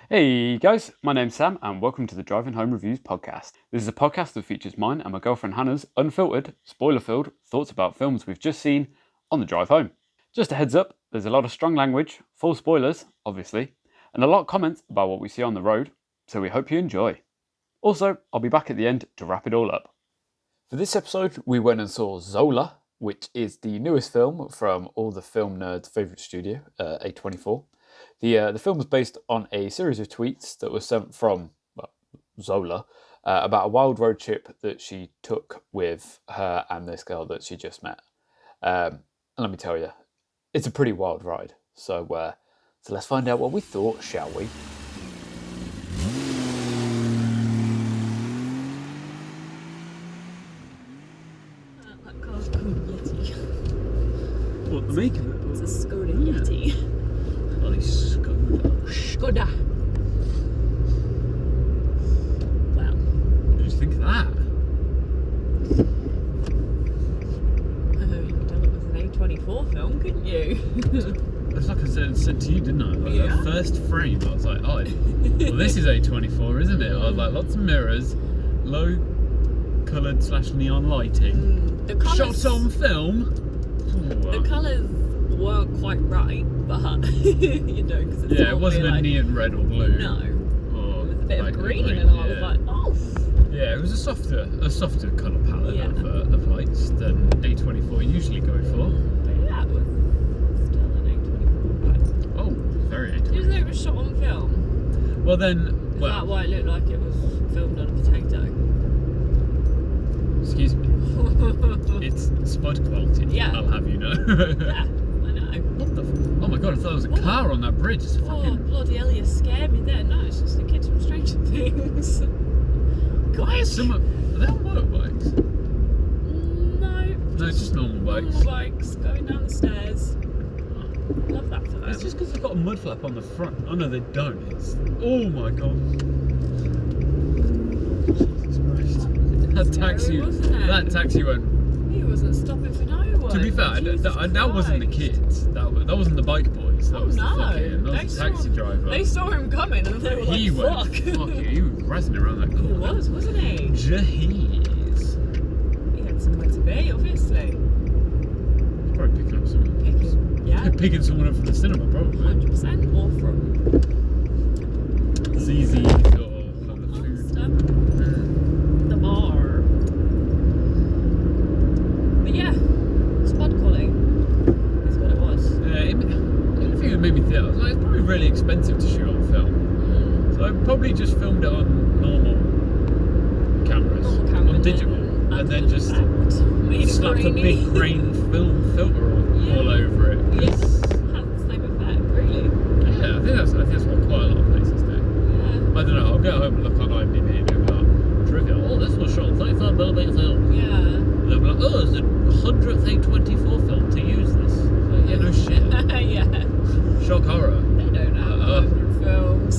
Hey guys, my name's Sam and welcome to the Driving Home Reviews podcast. This is a podcast that features mine and my girlfriend Hannah's unfiltered, spoiler-filled thoughts about films we've just seen on the drive home. Just a heads up, there's a lot of strong language, full spoilers, obviously, and a lot of comments about what we see on the road, so we hope you enjoy. Also, I'll be back at the end to wrap it all up. For this episode, we went and saw Zola, which is the newest film from all the film nerds' favourite studio, A24. The film was based on a series of tweets that were sent from Zola about a wild road trip that she took with her and this girl that she just met. And let me tell you, it's a pretty wild ride. So let's find out what we thought, shall we? That car's called Yeti. What, the make of it? It's a Skoda Yeti. Bloody Skoda. Skoda. Wow. What did you think of that? You could tell it was an A24 film, couldn't you? It's like I said to you, didn't I? Like Yeah. that first frame, I was like, oh, well, this is A24, isn't it? I was like, lots of mirrors, low coloured / neon lighting, The colours, shots on film. the colours weren't quite right, but because it's It wasn't like, a neon red or blue. No, Or it was a bit of like green, green, and I was yeah. like, oh. Yeah, it was a softer colour palette Yeah. of lights than A24 usually go for. But yeah, it was still an A24. Oh, very Did you A24. say it was shot on film? Well then, Is that why it looked like it was filmed on a potato? excuse me, it's spud quality. Yeah. I'll have you know. Yeah, I know. What the? Oh my god! I thought there was a car on that bridge. It's Oh, fucking. bloody hell, you scared me there. No, it's just the kids from Stranger Things. Why is some? Are they on motorbikes? No, No, it's just normal bikes. normal bikes going down the stairs. Love that for them. It's just because they've got a mud flap on the front. Oh no, they don't. It's. Oh my god. Jesus Christ. That taxi. wasn't it? That taxi went. He wasn't stopping for no one. To be fair, that wasn't the kids. That wasn't the bike boys. That was no. the fucking. That was the taxi driver. They saw him coming and they were He like, went. fuck. He was razzing around that He corner. wasn't he? Jeez. He had somewhere to be, obviously. He's probably picking up someone. Picking someone up from the cinema, probably. 100% or from ZZ or the food. stuff. The bar. But yeah, spud quality is what it was. Yeah, the only thing that made me think, I was like, it's probably really expensive to shoot on film. So I probably just filmed it on normal cameras, on digital, and then just slapped a big grain film filter all over it. Yes, has the same effect, really. Yeah, I think that's what quite a lot of places do. Yeah. I don't know, I'll go home and look on IMDb and go, trivia, oh, this was shot on 35mm film. Yeah. And they'll be like, oh, it's the 100th A24 film to use this. Like, yeah, no shit. Yeah. Shock horror. They don't have 100 films.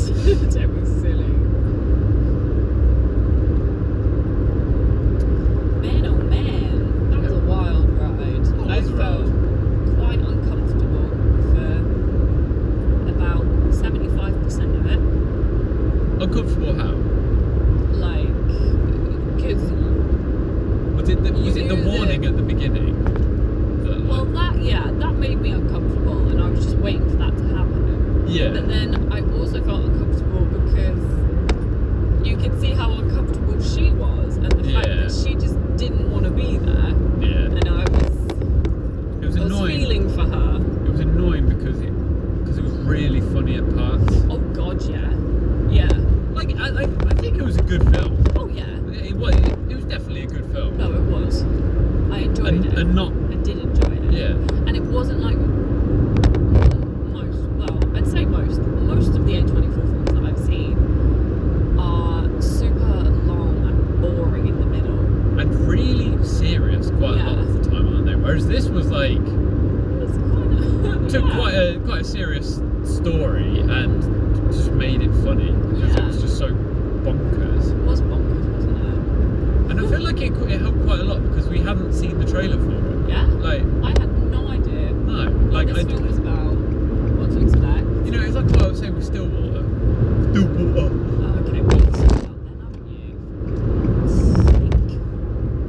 Don't be silly. Man, oh man, that was a wild ride. That I was a felt quite uncomfortable for about 75% of it. Uncomfortable how? Like, because Was it the warning at the beginning? well, that made me uncomfortable, and I was just waiting for that to happen. Yeah. But then I also felt uncomfortable because you could see how uncomfortable she was, and the fact that she just didn't want to be there. Yeah. And I was annoying. feeling for her. It was annoying because it was really funny at parts. Oh God, yeah. Like I think it was a good film. Oh yeah. It was definitely a good film. No, it was. I enjoyed it. And not. I did enjoy it. Yeah. And it wasn't like I'd say most of the A24 films that I've seen are super long and boring in the middle. And really serious quite a lot of the time, aren't they? Whereas this was like It was kind of took quite a serious story and just made it funny because it was just so bonkers. It was bonkers, wasn't it? And I feel like it helped quite a lot because we hadn't seen the trailer for it. Yeah. Like I had no idea. no, What like this film was about. What to expect. you know, it's like what I was saying with Stillwater. the water. Okay, well, you've said that then, haven't you? Sneak.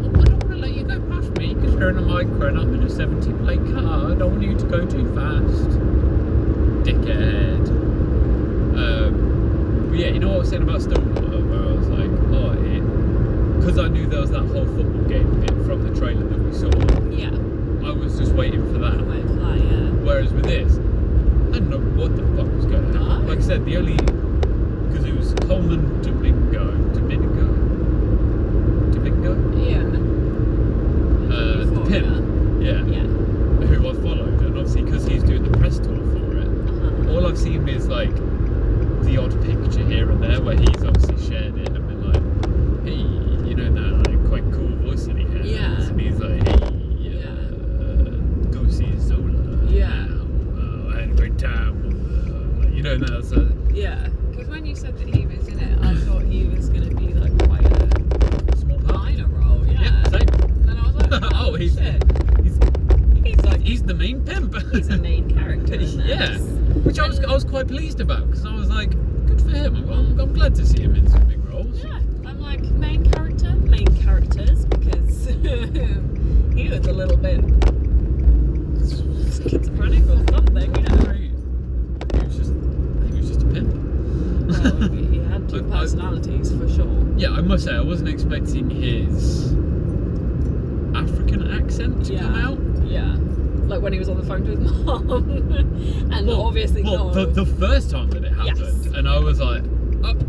Well, I don't want to let you go past me because you're in a micro and I'm in a 70 plate car. I don't want you to go too fast. Dickhead. But yeah, you know what I was saying about Stillwater, where I was like, because I knew there was that whole football game bit from the trailer that we saw. Yeah. I was just waiting for that. I'm waiting for that, yeah. Whereas with this, I don't know what the fuck was going on. No. Like I said, because it was Colman Domingo. Yeah. The pimp. Yeah. Yeah. Who I followed, and obviously because he's doing the press tour for it, all I've seen is like the odd picture here and there where he's obviously shared it and been like, hey, you know that like quite cool voice that he has. Yeah. And he's like, hey, go see Zola. Yeah. I had a great time. You know that. So Yeah. Because when you said that he was in it, I thought he was going to be like quite a small part. minor role. Yeah. Yeah, same. And I was like, oh, he's shit. He's the main pimp. He's a main character in this. Yeah. Which I was quite pleased about because I was like, good for him. I'm glad to see him in some big roles. Yeah. I'm like, main characters, because he was a little bit schizophrenic or something, you know. He was just a pimp. Well, he had two personalities for sure. Yeah, I must say I wasn't expecting his African accent to come out. Yeah. Like when he was on the phone to his mum. And obviously the first time that it happened, Yes. and I was like, okay.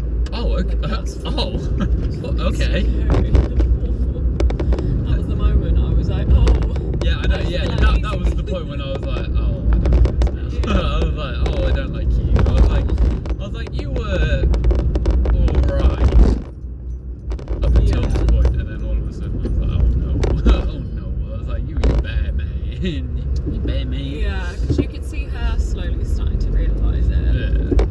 That was the moment I was like, oh. Yeah, I know. Yeah, that was the point when I was like, I don't like this now. I was like, I don't like you. I was like, you were alright up until this point, and then all of a sudden I was like, oh no. I was like, you bear man. You bear me. Yeah, because you could see her slowly starting to realise it. Yeah.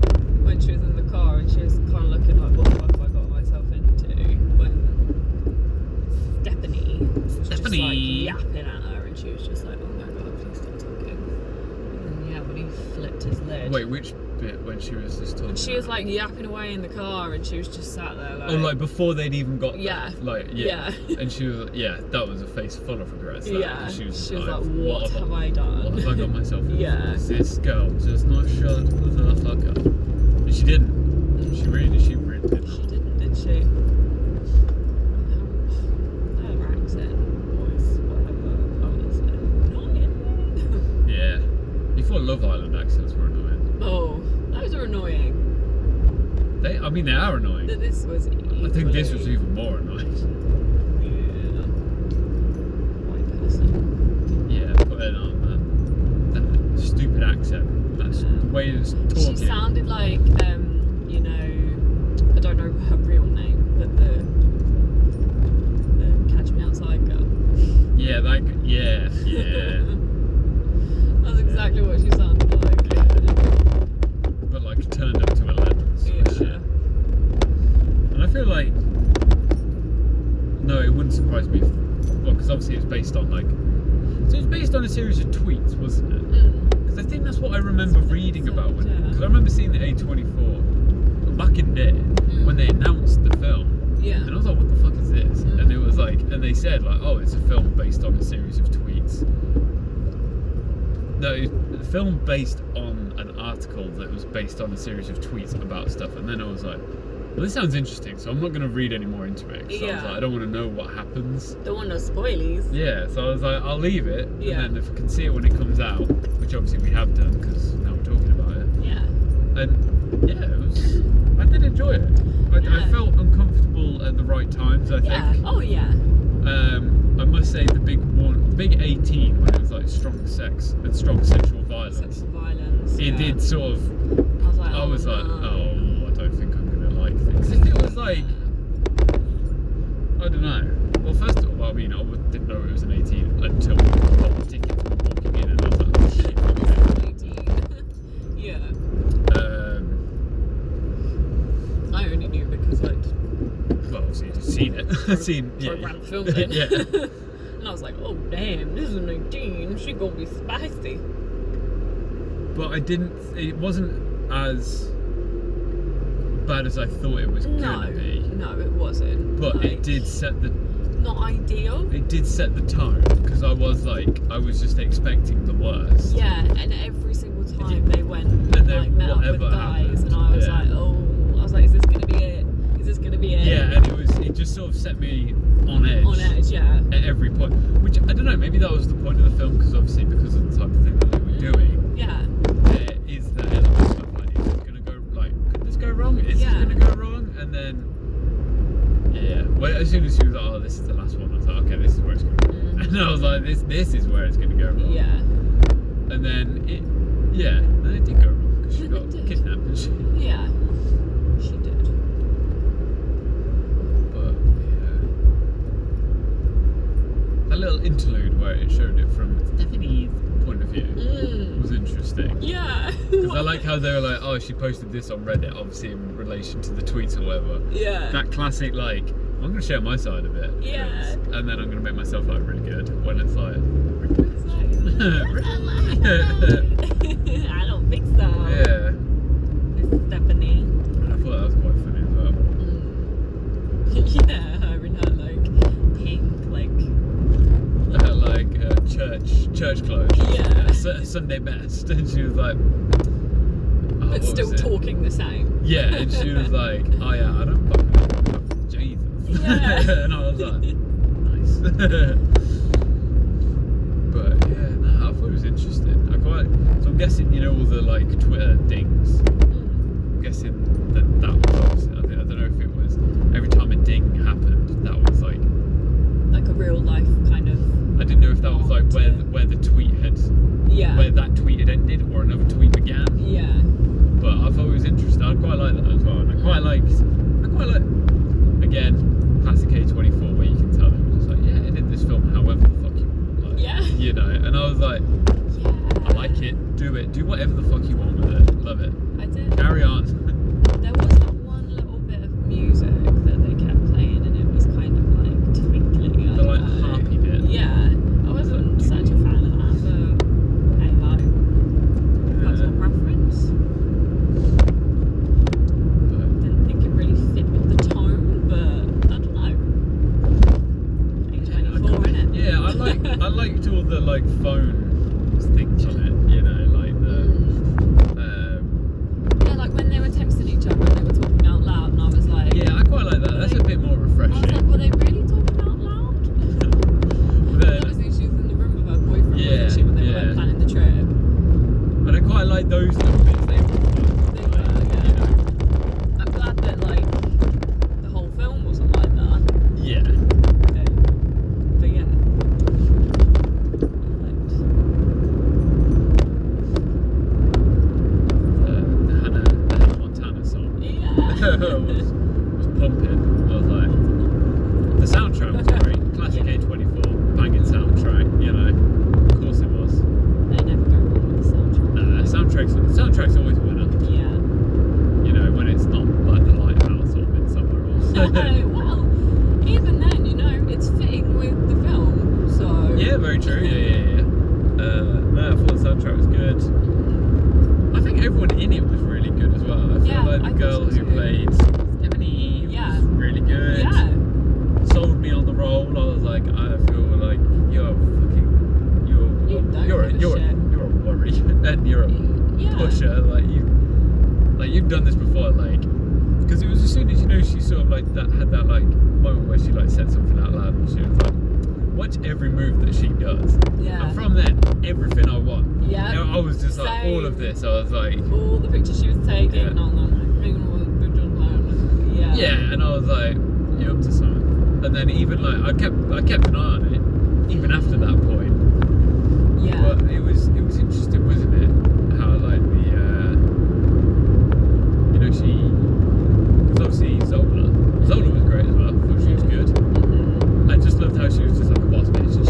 When she was in the car and she was kind of looking like, what the fuck have I got myself into? When Stephanie was just like yapping at her and she was just like, oh my god, please stop talking. And yeah, when he flipped his lid. Wait, which bit when she was just talking? And she was like yapping away in the car and she was just sat there like... Oh, like before they'd even got Yeah. there. Like, yeah. And she was, that was a face full of regrets. Yeah. She was like, what what have I done? What have I got myself into? Yeah. This girl just not shut the fuck up. And she didn't. She really didn't. She didn't, did she? Her accent, voice, whatever, honestly. Annoying. Yeah. Before Love Island accents were annoying. Oh, those are annoying. They are annoying. That this was I think this was even more annoying. Yeah. White person. Yeah, put it on that stupid accent. That's the way it's talking. She sounded like, you know, I don't know her real name, but the Catch Me Outside girl. Yeah, yeah. That's exactly what she sounded like. But like turned up to 11. So Yeah. And I feel like, no, it wouldn't surprise me. Because obviously it's based on so it's based on a series of tweets, wasn't it? Because I think that's what I remember reading about. Because I remember seeing the A24 back in there when they announced the film. Yeah. And I was like, what the fuck is this? And it was like, and they said like, oh, it's a film based on a series of tweets. No, it's a film based on an article that was based on a series of tweets about stuff. And then I was like, well, this sounds interesting, so I'm not going to read any more into it. So I was like, I don't want to know what happens. Don't want no spoilies. Yeah, so I was like, I'll leave it. Yeah. And then if I can see it when it comes out, which obviously we have done because now we're talking about it. Yeah. And yeah, I did enjoy it. I felt uncomfortable at the right times, I think. Yeah. Oh yeah. I must say the big 18 when it was like strong sex and strong sexual violence. Sexual violence. It did sort of. I was like, I don't think I'm gonna like this. If it was like, I don't know. Well, first of all, I mean, I didn't know it was an 18 until we got the ticket from walking in, and I was like, oh shit. Okay. 18. Yeah. I only knew because Well, obviously you've seen it. program filming. Yeah. And I was like, oh damn, this is an 18. She gonna be spicy. But it wasn't as bad as I thought it was gonna be. No, it wasn't. But it did set the... Not ideal. It did set the tone, because I was just expecting the worst. Yeah, and every single time they went and then met up with guys, happened, and I was like, is this gonna be it? Is this gonna be it? Yeah, and it just sort of set me on edge. On edge, yeah. At every point, which I don't know, maybe that was the point of the film, because of the type of thing that they were doing. Yeah. There is that element of like, is it gonna go, like, could this go wrong? Is this gonna go wrong? And then. Yeah. Well, as soon as she was like, "Oh, this is the last one," I was like, "Okay, this is where it's going to go." And I was like, "This is where it's going to go wrong." Yeah. And then it did go wrong because she got kidnapped and shit. Yeah. She did. But that little interlude where it showed it from Stephanie's point of view was interesting. Yeah. Because I like how they were like, "Oh, she posted this on Reddit, obviously in relation to the tweets or whatever." Yeah. That classic, like, I'm going to share my side of it. Yeah. And then I'm going to make myself look really good when it's like... I don't think so. Yeah. Miss Stephanie. And I thought that was quite funny as well. Yeah, her in her, like, pink, church clothes. Yeah. Sunday best. And she was like... Oh, but still talking the same. Yeah, and she was like, "Oh yeah, I don't fucking know Jesus." Yeah. And I was like, nice. But yeah, no, I thought it was interesting. So I'm guessing, you know, all the like Twitter dings. I'm guessing that was obviously, I don't know if it was every time a ding happened, that was like a real life kind of. I didn't know if that was like where the tweet had, where that tweet had ended or another tweet began. Yeah. But I thought it was interesting. I quite like that as well. And I quite like, again, classic A24, where you can tell them just like, yeah, edit this film however the fuck you want. Like, yeah. You know, and I was like, I like it, do it, do whatever the fuck you want with it. Love it. I did. Carry on. There was that one little bit of music that they kept playing, and it was kind of like twinkling. The like harpy bit. Yeah. I wasn't such a fan of that, but hey ho. Personal preference. Didn't think it really fit with the tone, but I don't know. A24, innit? Yeah, I liked all the like phone things on it, you know, like the yeah, like when they were texting each other and they were talking out loud, and I was like, yeah, I quite like that. That's a bit more refreshing. I was like, were they really talking out loud? Then, obviously she was in the room with her boyfriend, yeah, wasn't she, when they were planning the trip? And I quite like those little bits. They were fun. They were, yeah. You know. I'm glad that like the whole film wasn't like that. Yeah. But yeah. The Hannah Montana song. Yeah. was pumping. I was like, the soundtrack was great. Classic A24, banging soundtrack, you know. Of course it was. They never go wrong with the soundtrack. Nah, soundtrack's always a winner. Yeah. You know, when it's not like The Lighthouse or Midsummer or... Well, even then, you know, it's fitting with the film, so... Yeah, very true. Yeah. No, I thought the soundtrack was good. I think everyone in it was really good as well. I feel like the girl who played Stephanie was really good. Yeah. Sold me on the role. I was like, I feel like you're a worry and you're a pusher. Like you've done this before. Like, because it was as soon as, you know, she sort of like had that like moment where she like said something out loud and she was like, watch every move that she does. Yeah. And from then, everything I want. Yeah. You know, I was just like, all of this. I was like, all the pictures she was taking, and I was like, yeah, and I was like, you're up to something. And then even like I kept an eye on it, even after that point. Yeah. But it was interesting, wasn't it? How like the you know, because obviously Zola was great as well. I thought she was good. Mm-hmm. I just loved how she was just like a boss bitch, and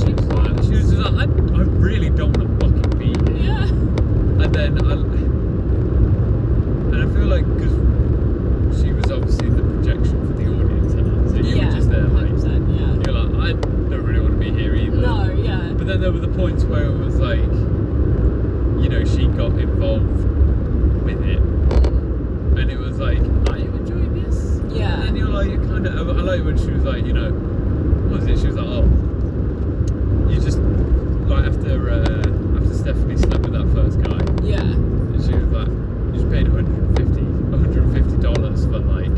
she was just like, I really don't want to fucking be here. Yeah. And then I feel like, because she was obviously the projection for the audience, and so you were just there like, you're like, I don't really want to be here either. No, yeah. But then there were the points where it was like, you know, she got involved with it, and it was like, I enjoyed and she was like, what was it? She was like, oh, you just like after Stephanie slept with that first guy. Yeah. And she was like, you just paid $150 for like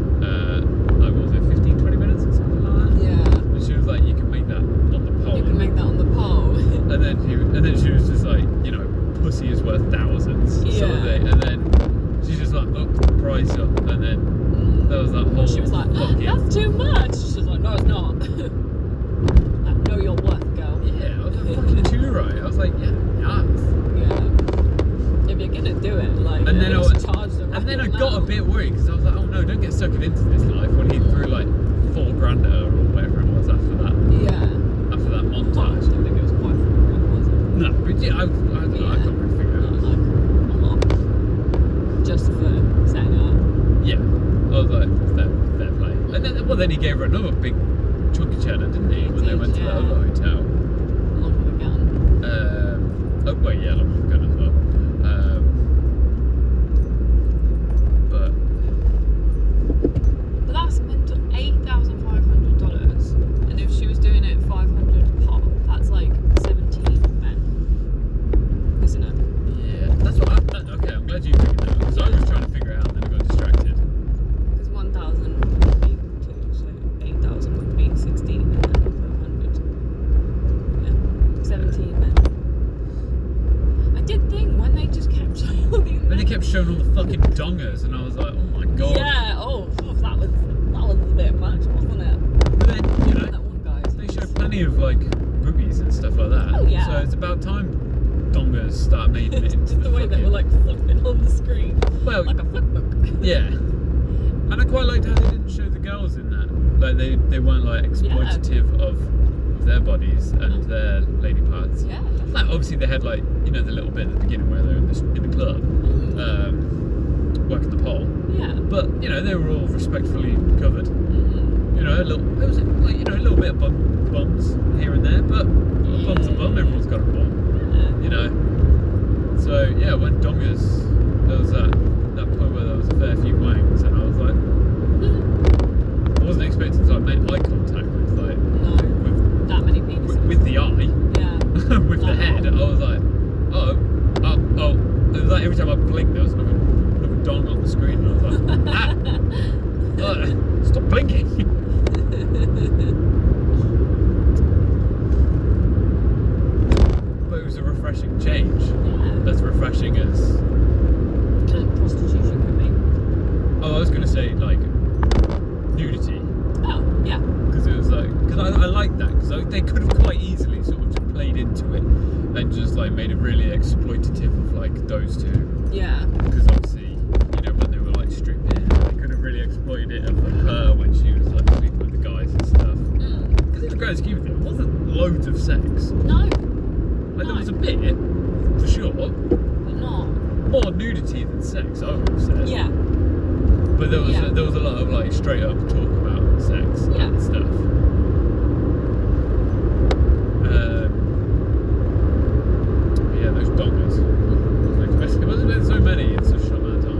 what was it, 15, 20 minutes or something like that? Yeah. And she was like, you can make that on the pole. You can make that on the pole. and then she was just like, pussy is worth thousands, sort of thing. And then she just like upped the price up, and then there was that whole. She was like, that's too much. She was like, no, it's not. I know your worth, girl. Yeah, I was like, fucking too right. I was like, yeah. If you're gonna do it, like, and then charge them. And then I got a bit worried because I was like, oh no, don't get suckered into this life, when he threw like $4,000 at her or whatever it was after that. Yeah. After that I montage. don't think it was quite $4,000, was it? No, but yeah, I don't know. I can't really figure it out. Just for setting it up. Yeah, I was like, fair play. And then he gave her another big chunky cheddar, didn't he? When they went to the other hotel. Along with a gun. Along with a gun as well. But that's mental. $8,500, and if she was doing it 500 pop, that's like 17 men, isn't it? Yeah, that's what. Okay, I'm glad you figured that out, because I was trying to figure it out and then I got distracted. Because 1,000 would be 2, so 8,000 would be 16, and then 500. Yeah, 17 men. I did think when they just kept showing all these. And they kept showing all the fucking dongers, and I was like, oh my god. Yeah. Oh, that was a bit much, wasn't it? But then, That one guy's. they show plenty of like boobies and stuff like that. Oh yeah. So it's about time dongers start making it into Just the way they were like flipping on the screen. Well, Like a flipbook. yeah. And I quite liked how they didn't show the girls in that. Like they weren't like exploitative of their bodies and their lady parts. Yeah. Like obviously they had like the little bit at the beginning where they're in the club, working the pole. Yeah. But they were all respectfully covered. Mm-hmm. A little bit of bums here and there, but bum's a bum. Everyone's got a bum. Yeah. So yeah, when dongers, there was that point where there was a fair few wangs, and I was like, I wasn't expecting to like make eye contact with like that many penises. with the eye, Yeah. with the head. I was like, oh. It was like every time I blinked, there was another dong on the screen, and I was like, stop blinking. But it was a refreshing change. Yeah. As refreshing as Prostitution could be. I was going to say like nudity, Oh, yeah. because it was like, because I like that, because they could have quite easily sort of just played into it and just like made it really exploitative of like those two. Yeah. Because obviously, when they were like stripped in, they could have really exploited it of her when she was like sleeping with the guys and stuff. Because in the grand scheme of it, it wasn't loads of sex. No. Like there was a bit, for sure. But not. More nudity than sex, I would have said. Yeah. But there was a lot of like straight up talk about sex and stuff. But yeah, those dongers. It wasn't been so many in such a short amount of time.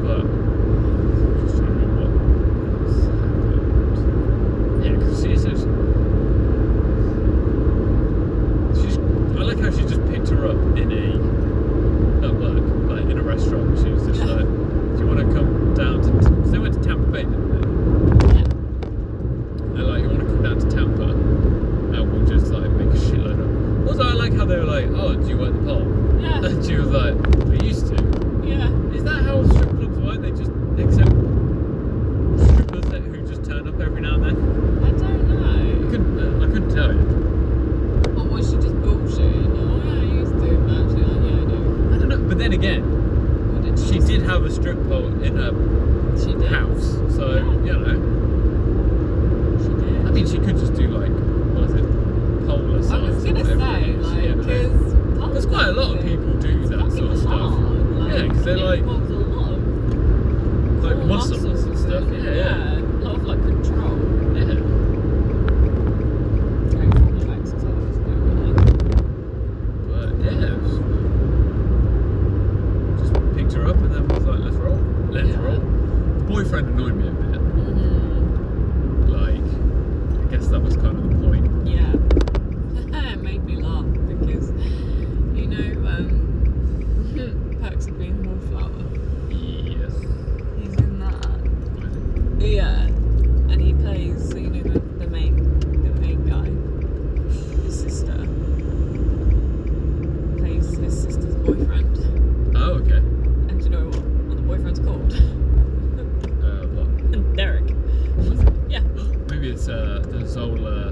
But just trying to remember what else happened. Yeah, because I like how she just picked her up at work, like in a restaurant. She was just like, do you want to come down to, because they went to Tampa Bay, didn't they? Yeah. They're like, you want to come down to Tampa and we'll just like make a shitload of. Also, I like how they were like, oh, do you work the pole? Yeah. And she was like, I used to. Yeah. Is that how strip clubs work? They just accept strippers who just turn up every now and then? I don't know. I couldn't tell you. Or was she just bullshitting? Oh yeah, I used to. But actually, like, yeah, I do. I don't know. But then again, Or did she did have a strip pole in her She did. house, so She did. I mean, she could just do like, what is it, polar size. I was gonna say, like, because there's quite a lot of people do that sort of stuff. Yeah, because they're like a lot of core muscles and stuff. Yeah. A lot of like control. Yeah. Very complex as well, isn't it, really? But yeah, just picked her up and then was like, let's girlfriend annoyed me a bit. Mm-hmm. Like, I guess that was kind of the point. Yeah. It made me laugh because, you know, Perks of Being a Wallflower. Yes. He's in that. Yeah. And he plays, you know, the main guy. His sister. Plays his sister's boyfriend. Oh, okay. And do you know what the boyfriend's called? What? Derek. Yeah. Maybe it's the Zola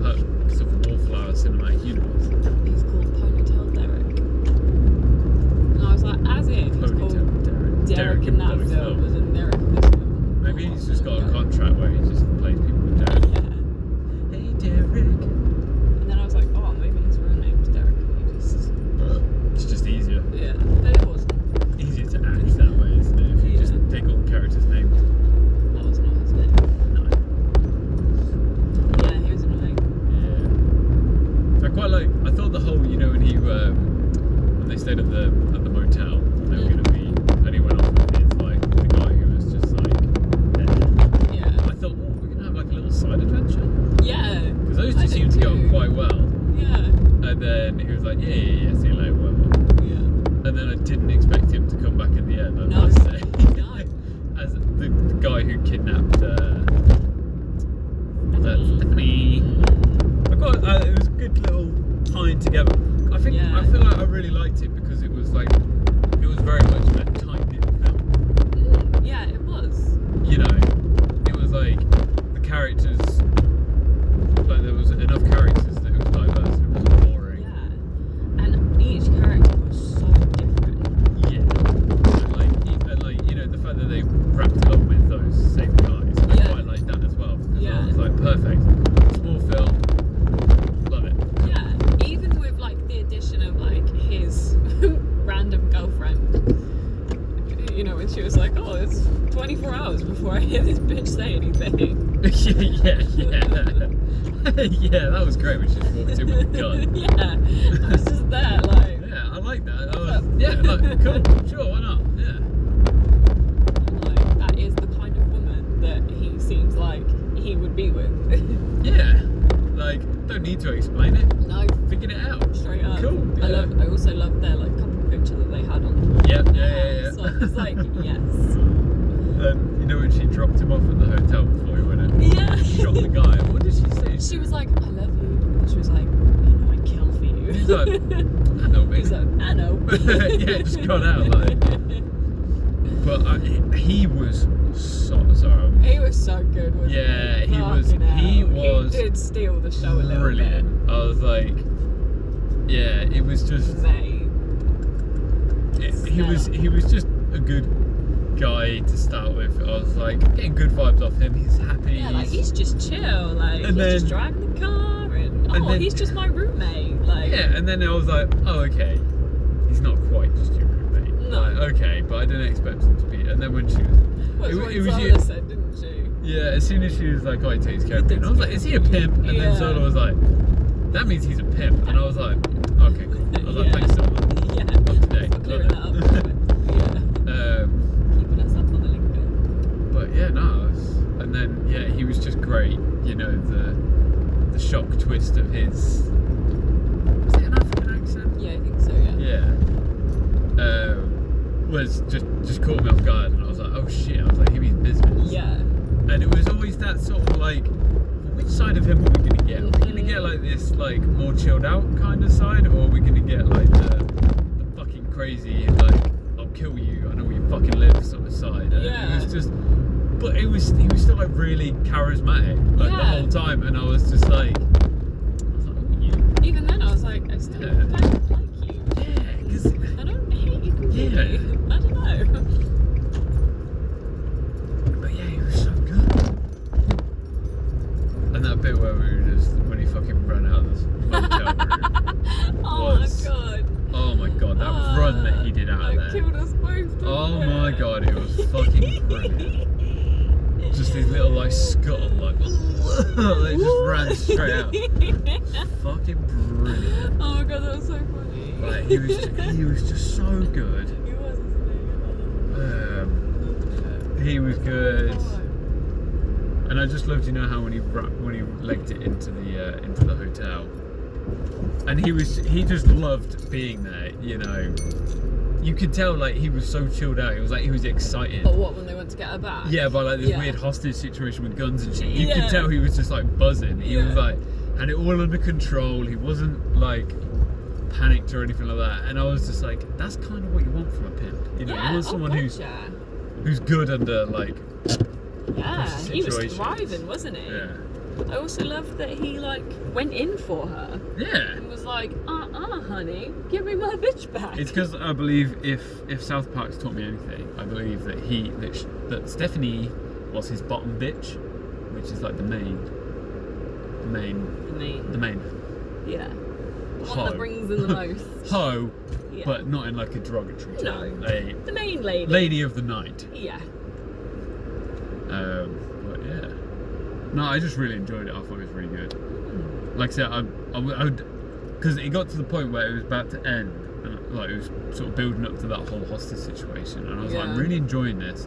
Perks of Wallflower cinematic universe. He's called Ponytail Derek. And I was like, as if he's called Ponytail Derek. Derek in that both film, films. as in Derek in this film. Maybe he's just got a contract where he just plays people with Derek. Yeah. Hey, Derek. And then I was like, oh, maybe his real name's Derek. And he just, It's just easier. yeah. But it wasn't. Easier to act that way, isn't it? If you just take all the characters' names. That was not his name. No. Yeah, he was annoying. Yeah. So I quite like. I thought the whole, you know, when they stayed at the motel, they were going to be, and he went off with his like the guy who was just like. Yeah. I thought, oh, we're going to have like a little side adventure Yeah. because those I two did seemed to get on too. quite well. Yeah. And then he was like, yeah, see you later, whatever. Yeah. And then I didn't expect him to come back in the end. I No. must say. No. As the guy who kidnapped Stephanie. It was a good little tying together. I think Yeah. I feel like I really liked it because it was like it was very much a tight-knit film. Yeah, it was. You know, it was like the characters, like there was enough characters that it was diverse. It wasn't boring. Yeah. And each character was so different. Yeah. And like you know the fact that they wrapped it up with those same guys. I Yeah. quite like that as well. Because Yeah. I was like perfect. Small film. Love it. Yeah. Even with like the addition of like his random girlfriend. You know, when she was like, oh, it's 24 hours before I hear this bitch say anything. Yeah, that was great when she just walked in with a gun. Yeah. I was just there like. Yeah, I like that. Cool, sure, why not? Yeah. Like, that is the kind of woman that he seems like he would be with. Yeah. Like, don't need to explain it. No, Figured it out. straight up. Cool. Yeah. I also love their like couple picture that they had on the wall. Yeah. So I was like, yes. You know when she dropped him off at the hotel before he went in? Yeah. Shot the guy. What did she say? She was like, I love you. And she was like, you know, I'd kill for you. He's like, I know, baby. He's like, I know. Yeah, just got out like. But he was so sorry. He was so good, wasn't he? Yeah, he was. Fucking hell. He was. He did steal the show a little Brilliant. I was like, yeah, it was just. bit. Mate. He was just a good guy to start with. I was like getting good vibes off him. He's happy. Yeah, like he's just chill. Like And he's just then- driving the car, and then- he's just my roommate. Like Yeah, and then I was like, oh okay, he's not quite just your roommate. No. Like, okay, but I didn't expect him to be. And then when she was, That's it what was Zola you. said, didn't she? Yeah, as soon as she was like, oh, he takes care of me, and I was like, is he a pimp? And Yeah. then Zola was like, that means he's a pimp, and I was like, okay, cool. I was like, Yeah. thanks Zola. Yeah. Up to date. For clearing that up. Yeah. Keeping us up on the lingo. But yeah, no, and then yeah, he was just great. You know, the shock twist of his. Was it an African accent? Yeah, I think so. Yeah. Yeah. Was just caught me off guard, and I was like, oh shit! I was like, he means business. Yeah. And it was always that sort of like, which side of him are we gonna get? Are we gonna get like this like more chilled out kind of side, or are we gonna get like the fucking crazy like I'll kill you, I know where you fucking live sort of side? And Yeah. it was just, but he was still like really charismatic like the Yeah. whole time, and I was just like, oh, you. Even then, I was like, I still Yeah. kind of like you. Yeah, because I don't hate you completely. Yeah. I don't know. but yeah, he was so good. And that bit where we were just when he fucking ran out of this motel room. Oh Was- my god. Oh my god, that run that he did out That of there. killed us both. didn't Oh it? my god, it was fucking brilliant. Just these little like scuttle like they just ran straight out. Fucking brilliant. Oh my god, that was so funny. Like he was just so good. He was, isn't He was good. Oh. And I just loved, how when he legged it into the hotel, and he just loved being there. You could tell like he was so chilled out. He was excited. But what, when they went to get her back? Yeah, by like this Yeah. weird hostage situation with guns and shit. You Yeah. could tell he was just like buzzing. He was Yeah. like had it all under control. He wasn't like panicked or anything like that. And I was just like, that's kind of what you want from a pimp. You want someone who's good under like. Yeah, he was situations. thriving, wasn't he? Yeah. I also loved that he like went in for her. Yeah. And was like, honey, give me my bitch back. It's because I believe if South Park's taught me anything, I believe that that Stephanie was his bottom bitch, which is like the main. Yeah. The Hoe. one that brings in the most. Hoe, Yeah. but not in like a derogatory term. No. The main lady. Lady of the night. Yeah. But yeah. No, I just really enjoyed it. I thought it was really good. Like I said, I would, because it got to the point where it was about to end, and like it was sort of building up to that whole hostage situation, and I was like, I'm really enjoying this,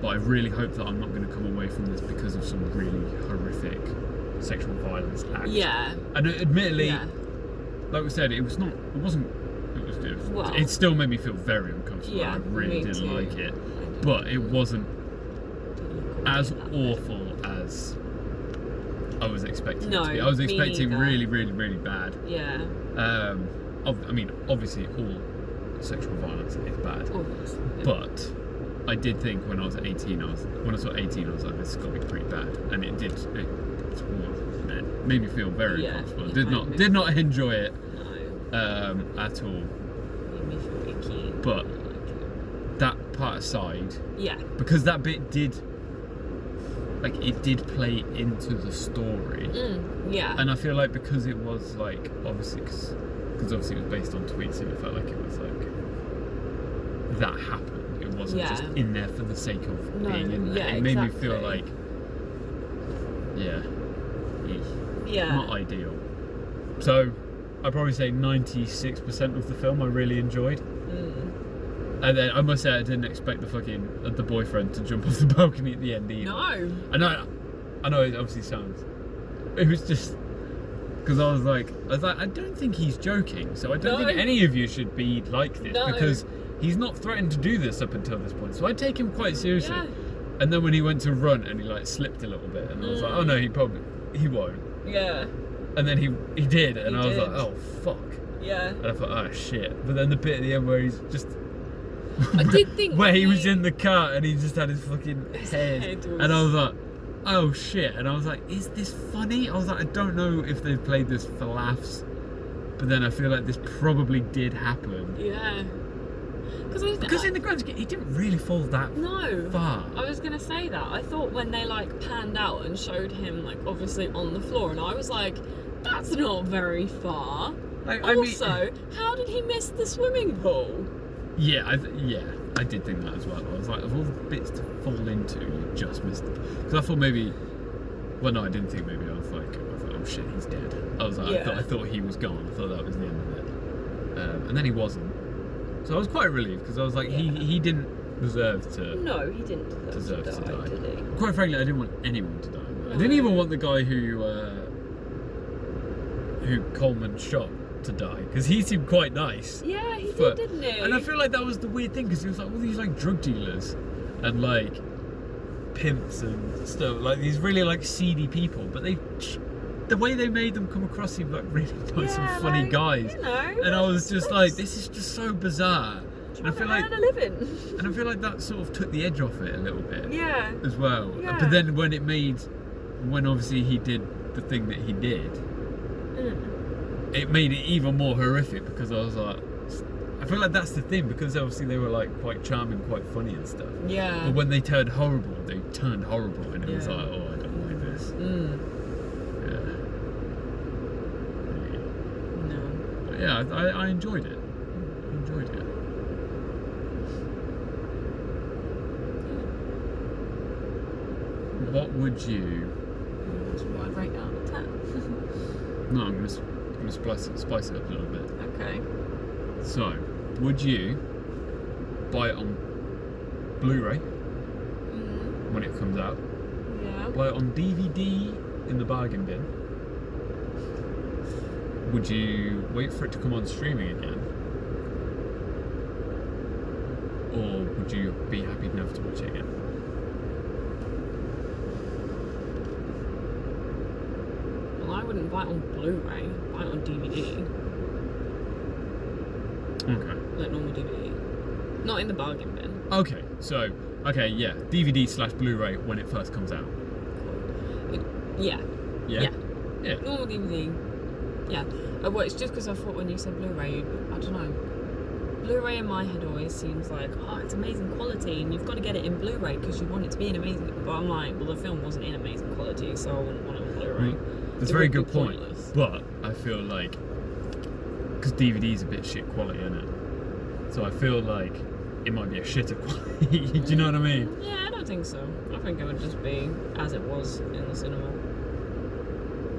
but I really hope that I'm not going to come away from this because of some really horrific sexual violence act. Yeah. And admittedly, like we said, it wasn't. Well, it still made me feel very uncomfortable. Yeah, I really me didn't too. like it, but it wasn't as awful as I was expecting it to be. I was me expecting neither. really, really, really bad. Yeah. I mean, obviously, all sexual violence is bad, Almost. Yeah. but I did think when I saw 18, I was like, this has got to be pretty bad, and it did. It made me feel very uncomfortable. Did not enjoy it at all. Made me feel icky. But that part aside, because that bit did play into the story. And I feel like because it was like obviously because obviously it was based on tweets, and it felt like it was like that happened. It wasn't just in there for the sake of being in there. It made me feel like not ideal. So I'd probably say 96% of the film I really enjoyed. And then I must say I didn't expect the boyfriend to jump off the balcony at the end either. No. I know it obviously sounds. It was just because I was like, I don't think he's joking. So I don't think any of you should be like this because he's not threatened to do this up until this point. So I take him quite seriously. Yeah. And then when he went to run and he like slipped a little bit, and I was like, oh no, he won't. Yeah. And then he did, and I was did. like, oh fuck. Yeah. And I thought, oh shit. But then the bit at the end where he's just. I did think where he was in the car and he just had his fucking head. was... And I was like, oh shit. And I was like, is this funny? I was like, I don't know if they've played this for laughs, but then I feel like this probably did happen. Yeah. Because in the grand scheme, he didn't really fall that far. I was gonna say that. I thought when they like panned out and showed him like obviously on the floor, and I was like, that's not very far. Like, also, how did he miss the swimming pool? Yeah, I did think that as well. I was like, of all the bits to fall into, you just missed it. Because I thought maybe, well, no, I didn't think maybe. I thought, oh shit, he's dead. I was like, I thought he was gone. I thought that was the end of it. And then he wasn't. So I was quite relieved because I was like, he didn't deserve to. No, he didn't deserve to die, did he? Quite frankly, I didn't want anyone to die. No. I didn't even want the guy who Colman shot to die because he seemed quite nice. Yeah, he did, didn't he? And I feel like that was the weird thing because he was like all these like drug dealers and like pimps and stuff, like these really like seedy people, but the way they made them come across seemed like really nice and funny guys. And I was just like, this is just so bizarre. And I feel like that sort of took the edge off it a little bit. Yeah. As well. Yeah. But then when obviously he did the thing that he did, it made it even more horrific because I was like, I feel like that's the thing because obviously they were like quite charming, quite funny and stuff. Yeah. But when they turned horrible, and it was like, oh, I don't like this. No. But yeah, I enjoyed it. I enjoyed it. What would you? What I'd rate out of 10. No, I'm gonna spice it up a little bit. Okay. So, would you buy it on Blu-ray when it comes out. Yeah. Buy it on DVD in the bargain bin. Would you wait for it to come on streaming again? Or would you be happy enough to watch it again? Well, I wouldn't buy it on Blu-ray. Buy it on DVD. Okay. Like normal DVD. Not in the bargain bin. Okay, so, yeah, DVD/Blu-ray when it first comes out. Yeah. Yeah? Yeah. Normal DVD. Yeah. Well, it's just because I thought when you said Blu-ray, I don't know. Blu-ray in my head always seems like, oh, it's amazing quality, and you've got to get it in Blu-ray because you want it to be an amazing. But I'm like, well, the film wasn't in amazing quality, so I wouldn't want it on Blu-ray. That's a very good point. But I feel like, because DVD's a bit shit quality, isn't it? So I feel like it might be a shitter quality. Do you know what I mean? Yeah, I don't think so. I think it would just be as it was in the cinema.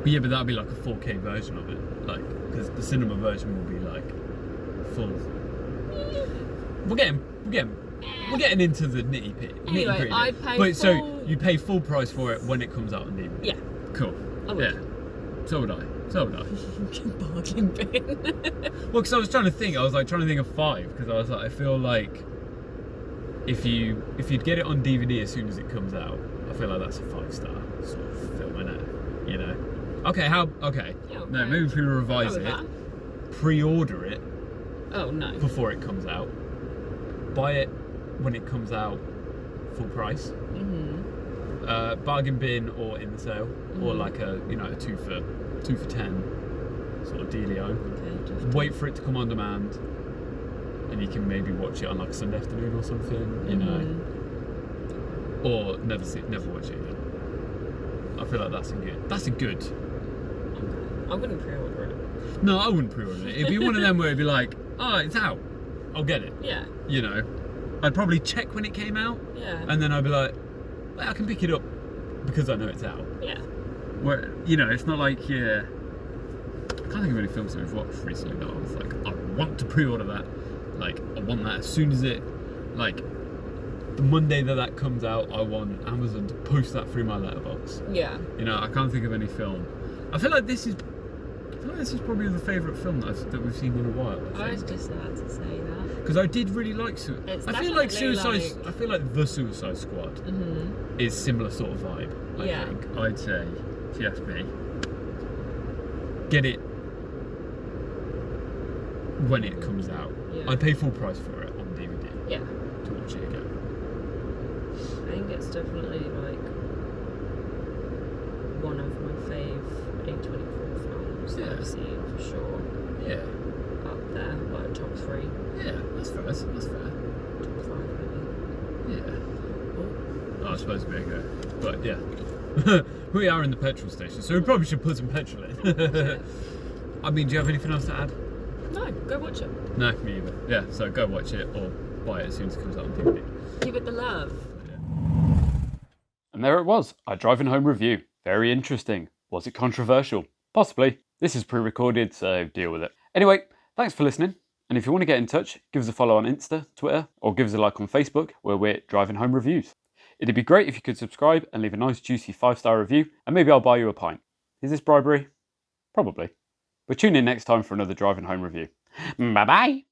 But yeah, but that'd be like a 4K version of it, like, because the cinema version will be like full. We're getting into the nitty gritty. Anyway, I'd pay But full... so you pay full price for it when it comes out on DVD. Yeah. Cool. I would. Yeah. So would I. Bargain bin. Well, because I was trying to think of 5, because I was like, I feel like if you'd get it on DVD as soon as it comes out, I feel like that's a 5-star sort of film, innit? You know. Okay. Yeah, No, maybe if we revise it, pre-order it. Oh no. Before it comes out, buy it when it comes out, full price. Bargain bin or in the sale, or like a 2 for 10 sort of dealio. Okay, Wait for it to come on demand, and you can maybe watch it on like a Sunday afternoon or something, you know. Or never watch it again. I feel like that's a good. I wouldn't pre-order it. No, I wouldn't pre-order it. It'd be one of them where it'd be like, oh, it's out, I'll get it. Yeah. You know, I'd probably check when it came out. Yeah. And then I'd be like, well, I can pick it up because I know it's out. Yeah. Where, it's not like, I can't think of any films that we've watched recently that I was like, I want to pre-order that. Like, I want that as soon as it, like, the Monday that comes out, I want Amazon to post that through my letterbox. Yeah. I can't think of any film. I feel like this is probably the favourite film that we've seen in a while. I was just about to say that. Because I did really like I feel like the Suicide Squad is similar sort of vibe. I think I'd say, if you ask me, get it when it comes out. Yeah. I'd pay full price for it on DVD. Yeah. To watch it again. I think it's definitely like one of my fave A24 films that I've seen for sure. Yeah. Up there, like top 3. Yeah, that's fair. That's fair. Top 5 maybe. Yeah. Oh, I suppose it'd be okay. But yeah. We are in the petrol station, so we probably should put some petrol in. I mean, do you have anything else to add? No, go watch it. No, me either. Yeah, so go watch it or buy it as soon as it comes out on DVD. Give it the love. And there it was, our driving home review. Very interesting. Was it controversial? Possibly. This is pre-recorded, so deal with it. Anyway, thanks for listening. And if you want to get in touch, give us a follow on Insta, Twitter, or give us a like on Facebook, where we're Driving Home Reviews. It'd be great if you could subscribe and leave a nice juicy 5-star review, and maybe I'll buy you a pint. Is this bribery? Probably. But tune in next time for another Driving Home review. Bye bye!